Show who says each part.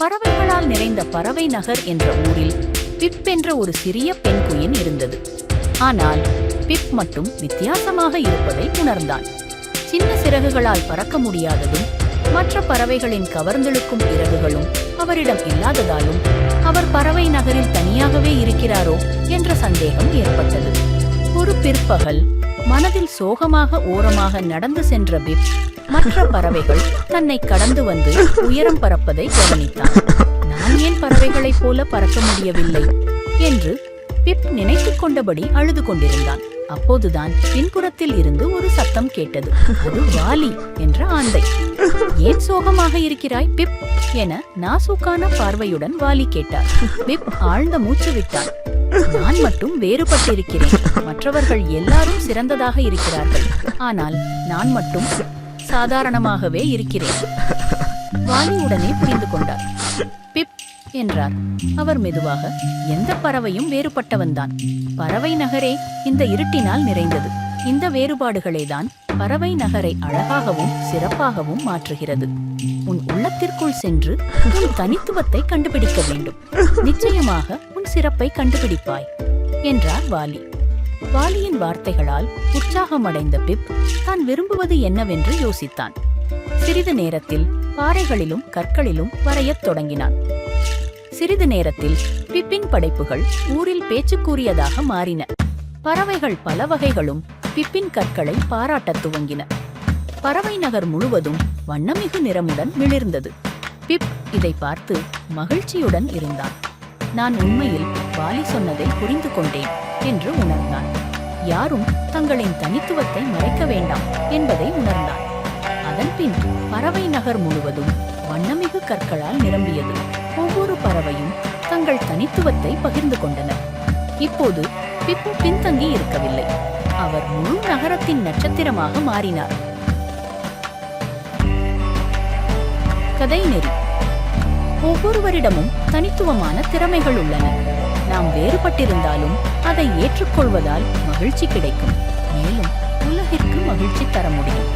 Speaker 1: பறவைகளால் நிறைந்த பறவை நகர் என்ற ஊரில் பிப் என்ற ஒரு சிறிய பெண் குயின் இருந்தது. ஆனால் பிப் மட்டும் வித்தியாசமாக இருப்பதை உணர்ந்தான். சின்ன சிறகுகளால் பறக்க முடியாததும் மற்ற பறவைகளின் கவர்ந்தெழுக்கும் இறகுகளும் அவரிடம் இல்லாததாலும் அவர் பறவை நகரில் தனியாகவே இருக்கிறாரோ என்ற சந்தேகம் ஏற்பட்டது. ஒரு பிற்பகல் மனதில் சோகமாக ஓரமாக நடந்து சென்ற பிப் மற்ற பறவைகள் தன்னை கடந்து வந்து உயரம் பறப்பதை கவனித்தான். நான் ஏன் பறவைகளைப் போல பறக்க முடியவில்லை என்று பிப் நினைத்துக் கொண்டபடி அழுது கொண்டிருந்தான். அப்போதுதான் பின்புறத்தில் இருந்து ஒரு சத்தம் கேட்டது. அது வாலி என்ற ஆந்தை. ஏன் சோகமாக இருக்கிறாய் பிப் என நாசூக்கான பார்வையுடன் வாலி கேட்டார். பிப் ஆழ்ந்த மூச்சு விட்டான். நான் மட்டும் வேறுபட்டிருக்கிறேன். மற்றவர்கள் எல்லாரும் சிறந்ததாக இருக்கிறார்கள். ஆனால் நான் மட்டும் சாதாரணமாகவே இருக்கிறேன். வாலி உடனே புரிந்து கொண்டார். பிப் என்றார் அவர் மெதுவாக. எந்த பறவையும் வேறுபட்டவன்தான். பறவை நகரே இந்த இருட்டினால் நிறைந்தது. இந்த வேறுபாடுகளேதான் பறவை நகரை அழகாகவும் சிறப்பாகவும் மாற்றுகிறது. உன் உள்ளத்திற்குள் சென்று உன் தனித்துவத்தை கண்டுபிடிக்க வேண்டும். நிச்சயமாக உன் சிறப்பை கண்டுபிடிப்பாய் என்றார் வாலி. வாலியின் வார்த்தைகளால் உற்சாகமடைந்த பிப் தான் விரும்புவது என்னவென்று யோசித்தான். சிறிது நேரத்தில் பாறைகளிலும் கற்களிலும் வரையத் தொடங்கினான். சிறிது நேரத்தில் பிப்பின் படைப்புகள் ஊரில் பேச்சுக்குரியதாக மாறின. பறவைகள் பல வகைகளும் பிப்பின் கற்களை பாராட்டத் துவங்கின. பறவை நகர் முழுவதும் வண்ணமிகு நிறமுடன் மிளிர்ந்தது. பிப் இதை பார்த்து மகிழ்ச்சியுடன் இருந்தான். நான் உண்மையில் வாலி சொன்னதை புரிந்து கொண்டேன் என்று உணர்ந்தான். யாரும் தங்களின் தனித்துவத்தை மறைக்க வேண்டாம் என்பதை உணர்ந்தான். அதன்பின் பறவை நகர் முழுவதும் வண்ணமிகு கற்களால் நிரம்பியது. ஒவ்வொரு பறவையும் தங்கள் தனித்துவத்தை பகிர்ந்து கொண்டனர். இப்போது பிப்பு பின்தங்கி இருக்கவில்லை. அவர் முழு நகரத்தின் நட்சத்திரமாக மாறினார். கதை நெறி. ஒவ்வொருவரிடமும் தனித்துவமான திறமைகள் உள்ளன. நாம் வேறுபட்டிருந்தாலும் அதை ஏற்றுக்கொள்வதால் மகிழ்ச்சி கிடைக்கும். மேலும் உலகிற்கு மகிழ்ச்சி தர முடியும்.